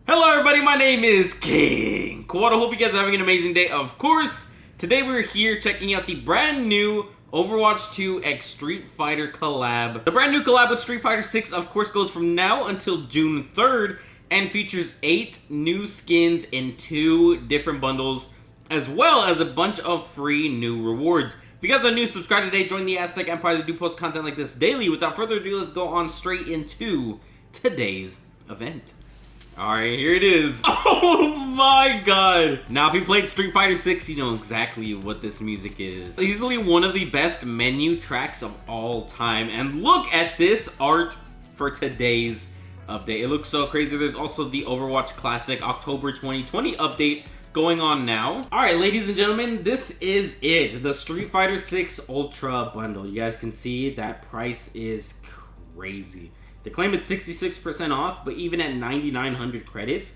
Hello everybody, my name is King Quad. I hope you guys are having an amazing day. Of course, today we're here checking out the brand new Overwatch 2 x Street Fighter collab. The brand new collab with Street Fighter 6 of course goes from now until June 3rd and features 8 new skins in 2 different bundles, as well as a bunch of free new rewards. If you guys are new, subscribe today, join the Aztec Empires. I do post content like this daily. Without further ado, let's go on straight into today's event. Alright, here it is. Oh my god. Now, if you played Street Fighter 6, you know exactly what this music is. Easily one of the best menu tracks of all time. And look at this art for today's update. It looks so crazy. There's also the Overwatch Classic October 2020 update going on now. Alright, ladies and gentlemen, this is it. The Street Fighter 6 Ultra bundle. You guys can see that price is crazy. They claim it's 66% off, but even at 9,900 credits,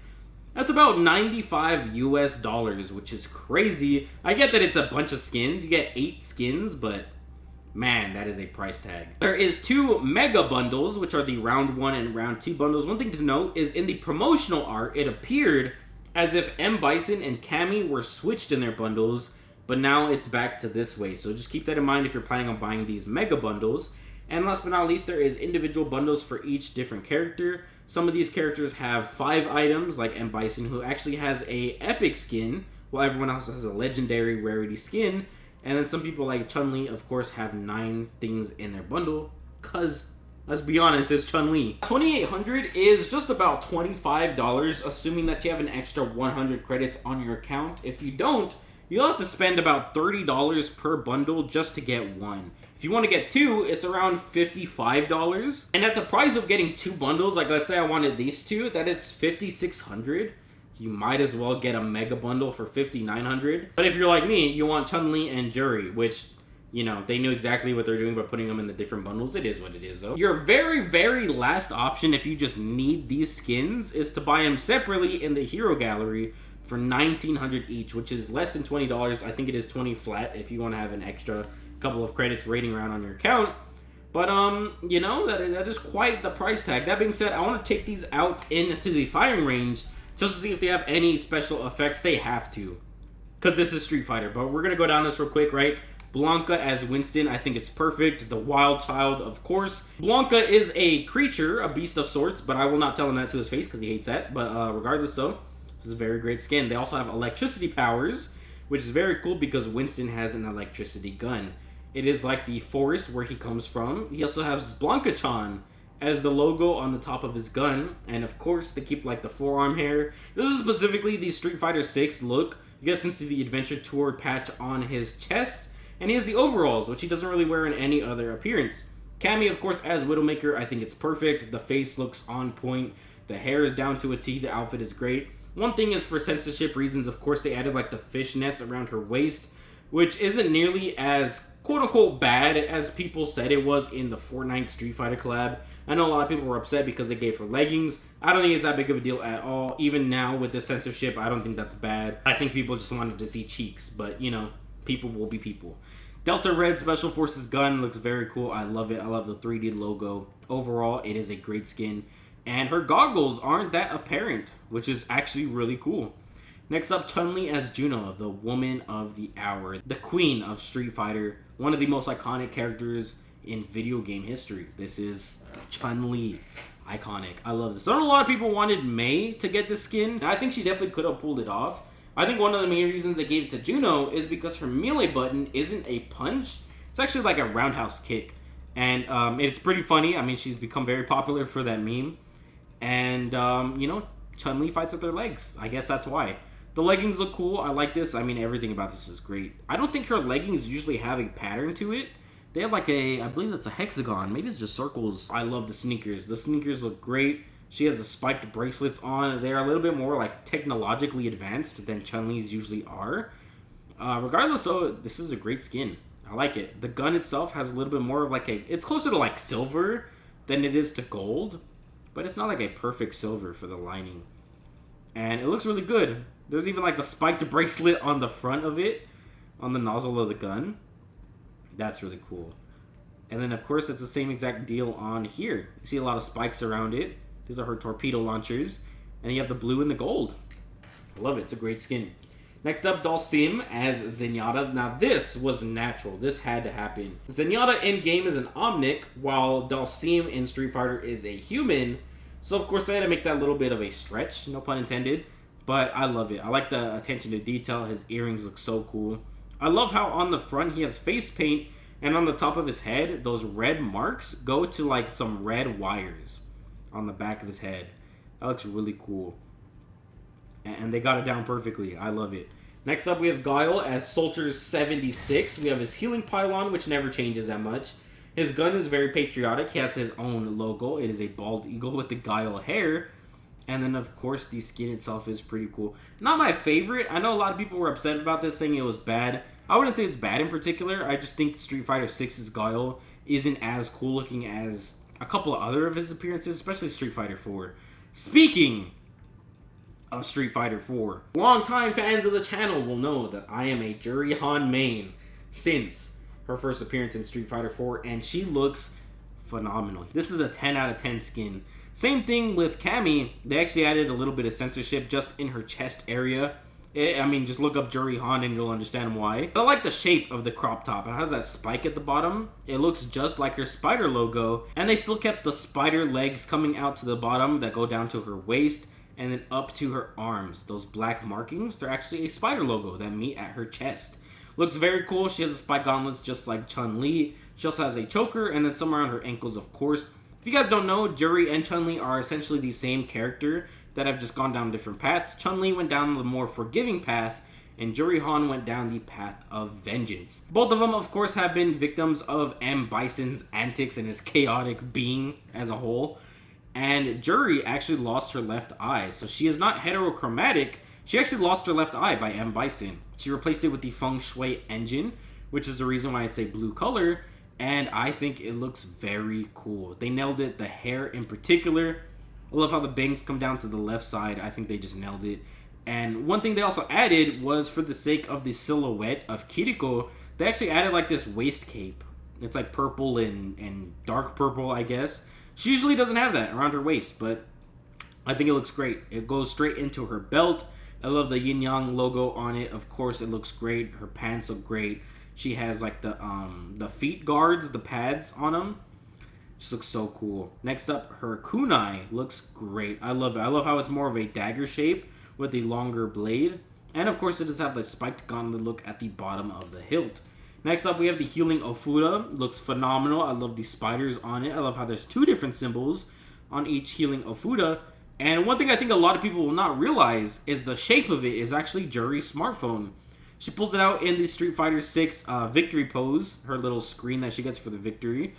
that's about $95 US, which is crazy. I get that it's a bunch of skins. You get 8 skins, but man, that is a price tag. There is 2 mega bundles, which are the round 1 and round 2 bundles. One thing to note is in the promotional art, it appeared as if M. Bison and Cammy were switched in their bundles, but now it's back to this way. So just keep that in mind if you're planning on buying these mega bundles. And last but not least, there is individual bundles for each different character. Some of these characters have 5 items, like M. Bison, who actually has a epic skin, while everyone else has a legendary rarity skin. And then some people like Chun-Li, of course, have 9 things in their bundle, because, let's be honest, it's Chun-Li. 2,800 is just about $25, assuming that you have an extra 100 credits on your account. If you don't, you'll have to spend about $30 per bundle just to get one. If you want to get 2, it's around $55. And at the price of getting 2 bundles, like let's say I wanted these 2, that is $5,600. You might as well get a mega bundle for $5,900. But if you're like me, you want Chun-Li and Jury, which, you know, they knew exactly what they're doing by putting them in the different bundles. It is what it is, though. Your very, very last option, if you just need these skins, is to buy them separately in the Hero Gallery for $1,900 each, which is less than $20. I think it is 20 flat if you want to have an extra couple of credits rating around on your account. But you know, that is quite the price tag. That being said, I want to take these out into the firing range just to see if they have any special effects. They have to, because this is Street Fighter. But we're gonna go down this real quick, right? Blanca as Winston, I think it's perfect. The Wild Child, of course. Blanca is a creature, a beast of sorts, but I will not tell him that to his face because he hates that. But regardless, so this is a very great skin. They also have electricity powers, which is very cool because Winston has an electricity gun. It is like the forest where he comes from. He also has Blanca-chan as the logo on the top of his gun. And of course, they keep like the forearm hair. This is specifically the Street Fighter 6 look. You guys can see the Adventure Tour patch on his chest. And he has the overalls, which he doesn't really wear in any other appearance. Cammy, of course, as Widowmaker, I think it's perfect. The face looks on point. The hair is down to a T. The outfit is great. One thing is for censorship reasons, of course, they added like the fishnets around her waist, which isn't nearly as quote-unquote bad as people said it was in the Fortnite Street Fighter collab. I know a lot of people were upset because they gave her leggings. I don't think it's that big of a deal at all. Even now with the censorship, I don't think that's bad. I think people just wanted to see cheeks, but you know, people will be people. Delta Red Special Forces gun looks very cool. I love it. I love the 3D logo. Overall, it is a great skin. And her goggles aren't that apparent, which is actually really cool. Next up, Chun-Li as Juno, the woman of the hour, the queen of Street Fighter, one of the most iconic characters in video game history. This is Chun-Li. Iconic. I love this. I know a lot of people wanted Mei to get this skin. I think she definitely could have pulled it off. I think one of the main reasons they gave it to Juno is because her melee button isn't a punch. It's actually like a roundhouse kick. And it's pretty funny. I mean, she's become very popular for that meme. And, you know, Chun-Li fights with her legs. I guess that's why. The leggings look cool. I like this. I mean, everything about this is great. I don't think her leggings usually have a pattern to it. They have like I believe that's a hexagon. Maybe it's just circles. I love the sneakers. The sneakers look great. She has the spiked bracelets on. They're a little bit more like technologically advanced than Chun-Li's usually are. Regardless, though, this is a great skin. I like it. The gun itself has a little bit more of like it's closer to like silver than it is to gold. But it's not like a perfect silver for the lining. And it looks really good. There's even like the spiked bracelet on the front of it, on the nozzle of the gun. That's really cool. And then of course it's the same exact deal on here. You see a lot of spikes around it. These are her torpedo launchers. And you have the blue and the gold. I love it. It's a great skin. Next up, Dhalsim as Zenyatta. Now this was natural. This had to happen. Zenyatta in game is an Omnic, while Dhalsim in Street Fighter is a human. So of course they had to make that little bit of a stretch, no pun intended. But I love it. I like the attention to detail. His earrings look so cool. I love how on the front he has face paint, and on the top of his head, those red marks go to like some red wires on the back of his head. That looks really cool. And they got it down perfectly. I love it. Next up, we have Guile as Soldier76. We have his healing pylon, which never changes that much. His gun is very patriotic. He has his own logo. It is a bald eagle with the Guile hair. And then, of course, the skin itself is pretty cool. Not my favorite. I know a lot of people were upset about this, saying it was bad. I wouldn't say it's bad in particular. I just think Street Fighter 6's Guile isn't as cool looking as a couple of other of his appearances, especially Street Fighter 4. Speaking of Street Fighter 4. Longtime fans of the channel will know that I am a Juri Han main since her first appearance in Street Fighter 4, and she looks phenomenal. This is a 10 out of 10 skin. Same thing with Cammy. They actually added a little bit of censorship just in her chest area. I mean, just look up Juri Han and you'll understand why. But I like the shape of the crop top. It has that spike at the bottom. It looks just like her spider logo. And they still kept the spider legs coming out to the bottom that go down to her waist and then up to her arms. Those black markings, they're actually a spider logo that meet at her chest. Looks very cool. She has a spike gauntlets just like Chun-Li. She also has a choker and then some around her ankles, of course. If you guys don't know, Juri and Chun-Li are essentially the same character that have just gone down different paths. Chun-Li went down the more forgiving path, and Juri Han went down the path of vengeance. Both of them, of course, have been victims of M. Bison's antics and his chaotic being as a whole. And Juri actually lost her left eye, so she is not heterochromatic. She actually lost her left eye by M. Bison. She replaced it with the Feng Shui engine, which is the reason why it's a blue color, and I think it looks very cool. They nailed it, the hair in particular. I love how the bangs come down to the left side. I think they just nailed it. And one thing they also added was, for the sake of the silhouette of Kiriko, they actually added like this waist cape. It's like purple and dark purple, I guess. She usually doesn't have that around her waist, but I think it looks great. It goes straight into her belt. I love the yin yang logo on it. Of course, it looks great. Her pants look great. She has like the feet guards, the pads on them. Just looks so cool. Next up, her kunai looks great. I love it. I love how it's more of a dagger shape with a longer blade. And of course, it does have the spiked gauntlet look at the bottom of the hilt. Next up, we have the healing Ofuda. Looks phenomenal. I love the spiders on it. I love how there's two different symbols on each healing Ofuda. And one thing I think a lot of people will not realize is the shape of it is actually Juri's smartphone. She pulls it out in the Street Fighter 6 victory pose, her little screen that she gets for the victory.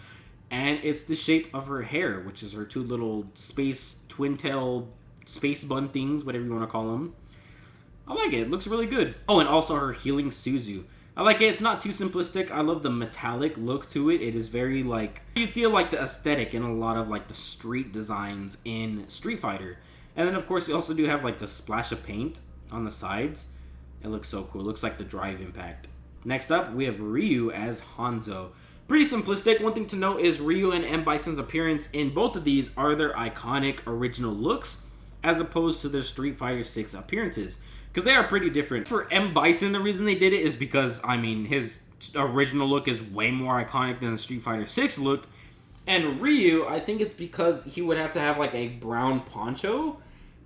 And it's the shape of her hair, which is her two little space twin-tail space bun things, whatever you want to call them. I like it. It looks really good. Oh, and also her healing Suzu. I like it. It's not too simplistic. I love the metallic look to it. It is very like, you'd see like the aesthetic in a lot of like the street designs in Street Fighter. And then of course you also do have like the splash of paint on the sides. It looks so cool. It looks like the Drive Impact. Next up, we have Ryu as Hanzo. Pretty simplistic. One thing to note is Ryu and M. Bison's appearance in both of these are their iconic original looks, as opposed to their Street Fighter 6 appearances, because they are pretty different. For M. Bison, the reason they did it is because, I mean, his original look is way more iconic than the Street Fighter 6 look. And Ryu, I think it's because he would have to have like a brown poncho.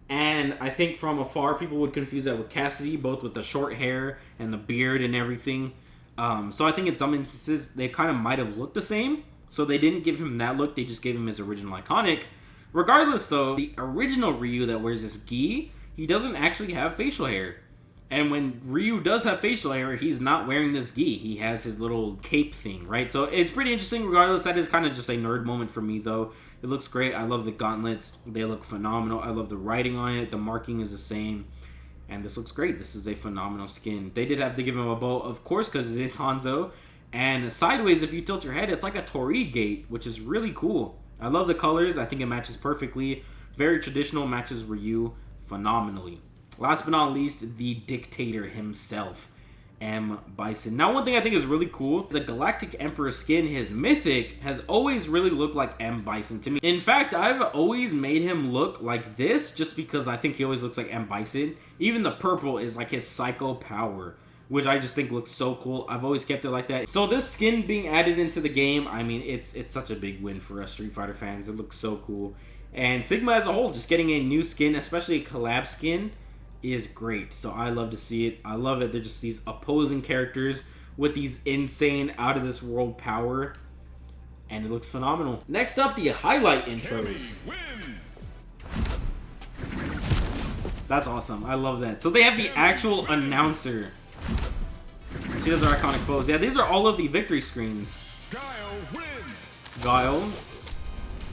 And I think from afar, people would confuse that with Cassidy, both with the short hair and the beard and everything. So I think in some instances, they kind of might have looked the same. So they didn't give him that look. They just gave him his original iconic. Regardless, though, the original Ryu that wears this gi, he doesn't actually have facial hair. And when Ryu does have facial hair, he's not wearing this gi. He has his little cape thing, right? So it's pretty interesting. Regardless, that is kind of just a nerd moment for me, though. It looks great. I love the gauntlets. They look phenomenal. I love the writing on it. The marking is the same. And this looks great. This is a phenomenal skin. They did have to give him a bow, of course, because it is Hanzo. And sideways, if you tilt your head, it's like a Torii gate, which is really cool. I love the colors. I think it matches perfectly. Very traditional, matches Ryu phenomenally. Last but not least, the Dictator himself. M. Bison. Now, one thing I think is really cool is the Galactic Emperor skin, his mythic, has always really looked like M. Bison to me. In fact, I've always made him look like this just because I think he always looks like M. Bison. Even the purple is like his psycho power, which I just think looks so cool. I've always kept it like that. So this skin being added into the game, I mean, it's such a big win for us Street Fighter fans. It looks so cool. And Sigma as a whole, just getting a new skin, especially a collab skin, is great. So I love to see it. I love it. They're just these opposing characters with these insane out of this world power, and it looks phenomenal. Next up, the highlight intros. That's awesome. I love that. So they have the actual announcer. She does her iconic pose. Yeah, these are all of the victory screens. Guile.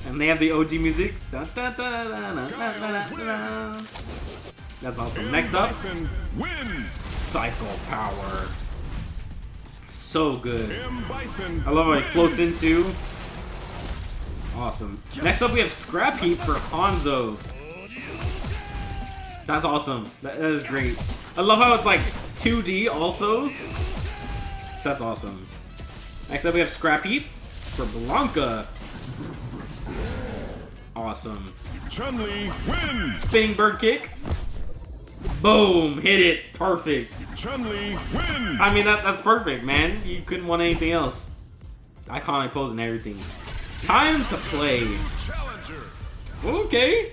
And they have the OG music. Da, da, da, da, da, da, da, da. That's awesome. Next up, Psycho Power. So good. I love how he floats into. Awesome. Next up, we have Scrap Heap for Hanzo. That's awesome. That is great. I love how it's like 2D also. That's awesome. Next up, we have Scrap Heap for Blanca. Awesome. Chun-Li wins. Spinning bird kick. Boom! Hit it. Perfect. Chun-Li wins. I mean, that's perfect, man. You couldn't want anything else. Iconic pose and everything. Time to play. Okay.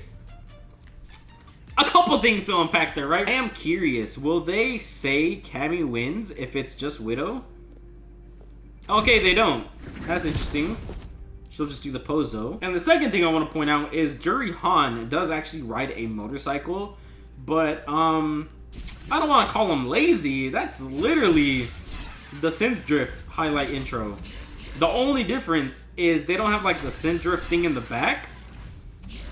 A couple things to unpack there, right? I am curious. Will they say Cammy wins if it's just Widow? Okay, they don't. That's interesting. She'll just do the pose though. And the second thing I want to point out is Juri Han does actually ride a motorcycle, but I don't want to call him lazy. That's literally the Synth Drift highlight intro. The only difference is they don't have like the Synth Drift thing in the back,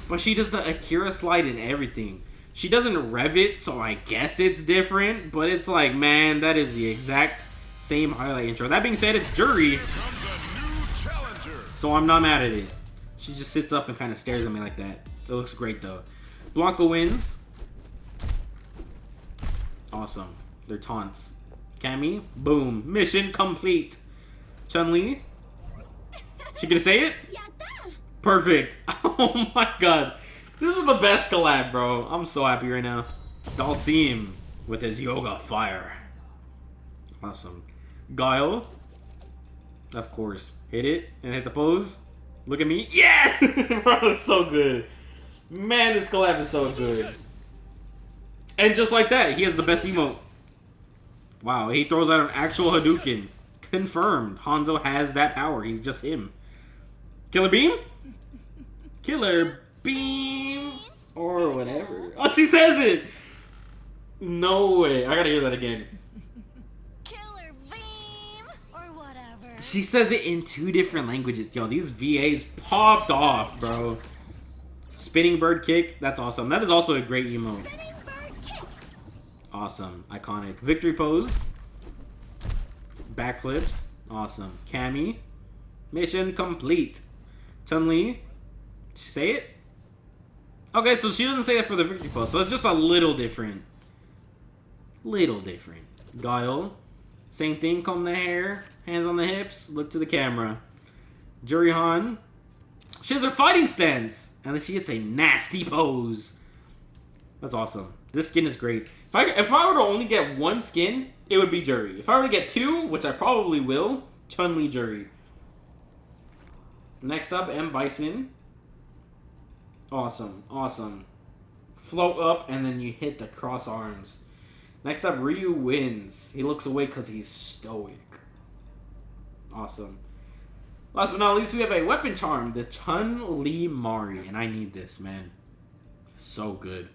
but she does the Akira slide and everything. She doesn't rev it, so I guess it's different, but it's like, man, that is the exact same highlight intro. That being said, it's Juri, so I'm not mad at it. She just sits up and kind of stares at me like that. It looks great though. Blanca wins. Awesome. They're taunts. Cammy, boom. Mission complete. Chun-Li. She gonna say it? Perfect. Oh my god. This is the best collab, bro. I'm so happy right now. Dalsim with his yoga fire. Awesome. Guile. Of course. Hit it and hit the pose. Look at me. Yeah! Bro, it's so good. Man, this collab is so good. And just like that, he has the best emote. Wow, he throws out an actual Hadouken. Confirmed. Hanzo has that power. He's just him. Killer Beam? Killer Beam. Or whatever. Oh, she says it! No way. I gotta hear that again. Killer Beam or whatever. She says it in 2 different languages. Yo, these VAs popped off, bro. Spinning bird kick. That's awesome. That is also a great emote. Awesome. Iconic. Victory pose. Backflips. Awesome. Cammy. Mission complete. Chun-Li. Did she say it? Okay, so she doesn't say that for the victory pose. So it's just a little different. Little different. Guile. Same thing. Comb the hair. Hands on the hips. Look to the camera. Juri Han. She has her fighting stance. And then she gets a nasty pose. That's awesome. This skin is great. If I were to only get 1 skin, it would be Juri. If I were to get 2, which I probably will, Chun-Li Juri. Next up, M. Bison. Awesome. Awesome. Float up, and then you hit the cross arms. Next up, Ryu wins. He looks away because he's stoic. Awesome. Last but not least, we have a weapon charm, the Chun-Li Mari. And I need this, man. So good.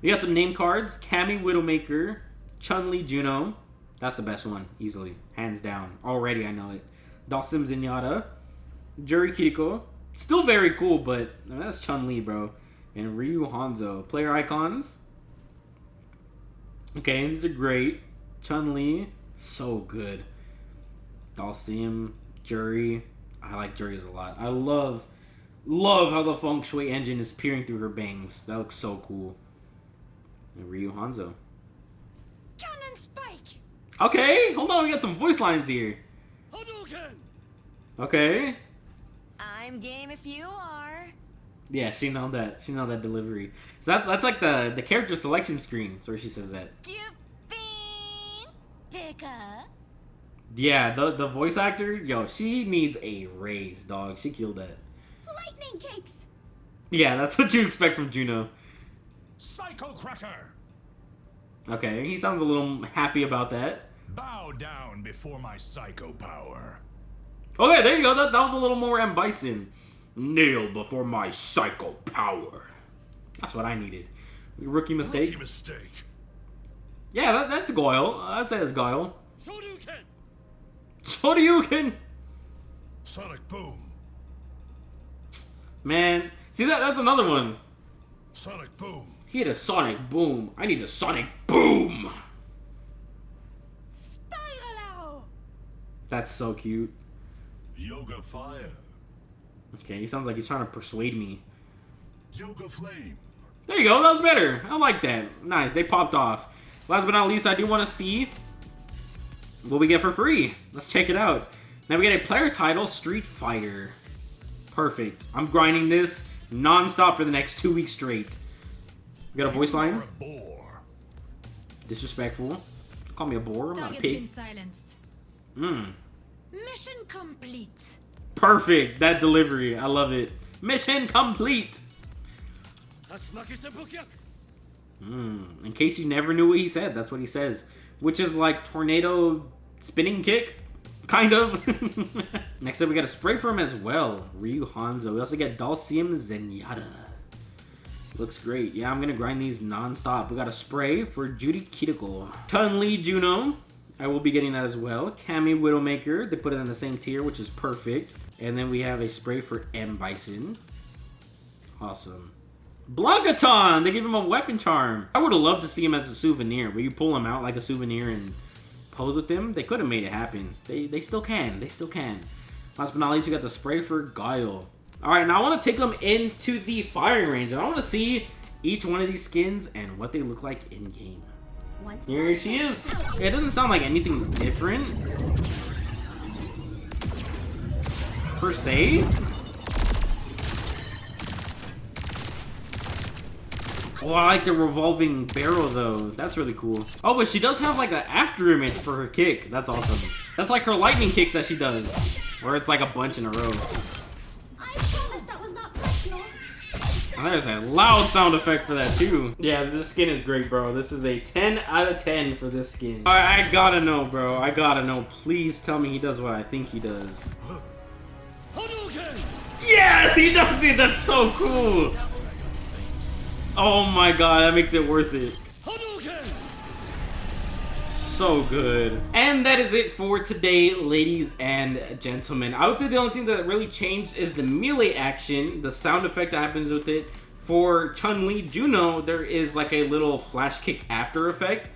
We got some name cards. Cammy Widowmaker. Chun-Li Juno. That's the best one, easily. Hands down. Already I know it. Dalsim Zenyatta. Juri Kiriko. Still very cool, but I mean, that's Chun-Li, bro. And Ryu Hanzo. Player icons. Okay, these are great. Chun-Li. So good. Dalsim. Juri. I like Juri's a lot. I love how the feng shui engine is peering through her bangs. That looks so cool. And Ryu Hanzo. Cannon spike. Okay, hold on, we got some voice lines here. Okay. I'm game if you are. Yeah, she know that. She know that delivery. So that's like the character selection screen. That's where she says that. Dicka. Yeah, the voice actor, yo, she needs a raise, dog. She killed that. Lightning cakes. Yeah, that's what you expect from Juno. Psycho Crusher! Okay, he sounds a little happy about that. Bow down before my psycho power. Okay, there you go. That was a little more M. Bison. Kneel before my psycho power. That's what I needed. Rookie mistake. Rookie mistake. Yeah, that's Guile. I'd say that's Guile. Shoryuken! Shoryuken! Sonic Boom. Man, see that's another one. Sonic Boom. He had a Sonic Boom. I need a Sonic Boom. Spiralo. That's so cute. Yoga Fire. Okay, he sounds like he's trying to persuade me. Yoga Flame. There you go, that was better. I like that. Nice, they popped off. Last but not least, I do want to see what we get for free. Let's check it out. Now we get a player title, Street Fighter. Perfect. I'm grinding this non-stop for the next 2 weeks straight. We got a voice line. Disrespectful. Call me a boar, I'm not a Target's pig. been silenced. Mission complete. Perfect, that delivery. I love it. Mission complete. In case you never knew what he said, that's what he says. Which is like tornado spinning kick, kind of. Next up, we got a spray for him as well. Ryu Hanzo. We also get Dulcium Zenyatta. Looks great. Yeah, I'm gonna grind these non-stop. We got a spray for Judy Kitiko. Chun-Li Juno. I will be getting that as well. Cammy Widowmaker. They put it in the same tier, which is perfect. And then we have a spray for M. Bison. Awesome. Blankaton! They give him a weapon charm. I would have loved to see him as a souvenir, where you pull him out like a souvenir and pose with him. They could have made it happen. They still can. They still can. Last but not least, we got the spray for Guile. Alright, now I want to take them into the firing range. And I want to see each one of these skins and what they look like in-game. Here she is. It doesn't sound like anything's different, per se. Oh, I like the revolving barrel though. That's really cool. Oh, but she does have like an after image for her kick. That's awesome. That's like her lightning kicks that she does, where it's like a bunch in a row. I promise that was not personal. And there's a loud sound effect for that too. Yeah, this skin is great, bro. This is a 10 out of 10 for this skin. Alright, I gotta know, bro. I gotta know. Please tell me he does what I think he does. Yes, he does it. That's so cool. Oh my god, that makes it worth it. So good. And that is it for today, ladies and gentlemen. I would say the only thing that really changed is the melee action, the sound effect that happens with it. For Chun-Li Juno, there is like a little flash kick after effect.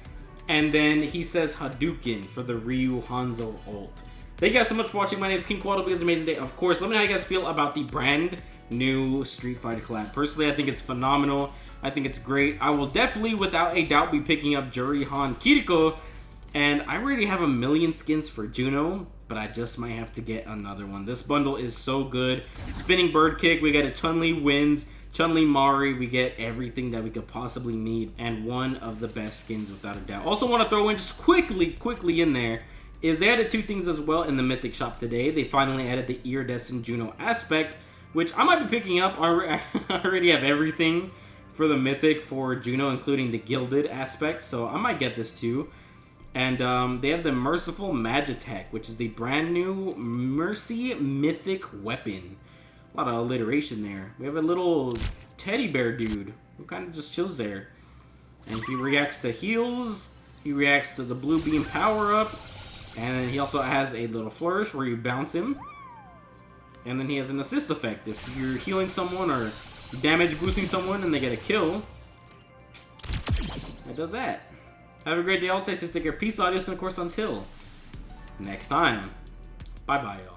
And then he says Hadouken for the Ryu Hanzo ult. Thank you guys so much for watching. My name is King Quad. Hope you guys have an amazing day. Of course, let me know how you guys feel about the brand new Street Fighter collab. Personally, I think it's phenomenal. I think it's great. I will definitely, without a doubt, be picking up Jurihan Kiriko. And I already have 1 million skins for Juno, but I just might have to get another one. This bundle is so good. Spinning Bird Kick, we get a Chun-Li wins, Chun-Li Mari, we get everything that we could possibly need, and one of the best skins without a doubt. Also want to throw in just quickly in there, is they added 2 things as well in the Mythic Shop today. They finally added the Iridescent Juno aspect, which I might be picking up. I already have everything for the Mythic for Juno, including the Gilded aspect, so I might get this too. And they have the Merciful Magitech, which is the brand new Mercy Mythic weapon. A lot of alliteration there. We have a little teddy bear dude who kind of just chills there. And he reacts to heals, he reacts to the blue beam power-up, and then he also has a little flourish where you bounce him. And then he has an assist effect. If you're healing someone or damage boosting someone and they get a kill, it does that. Have a great day. All stay safe. Take care. Peace, audience, and of course, until next time. Bye-bye, y'all.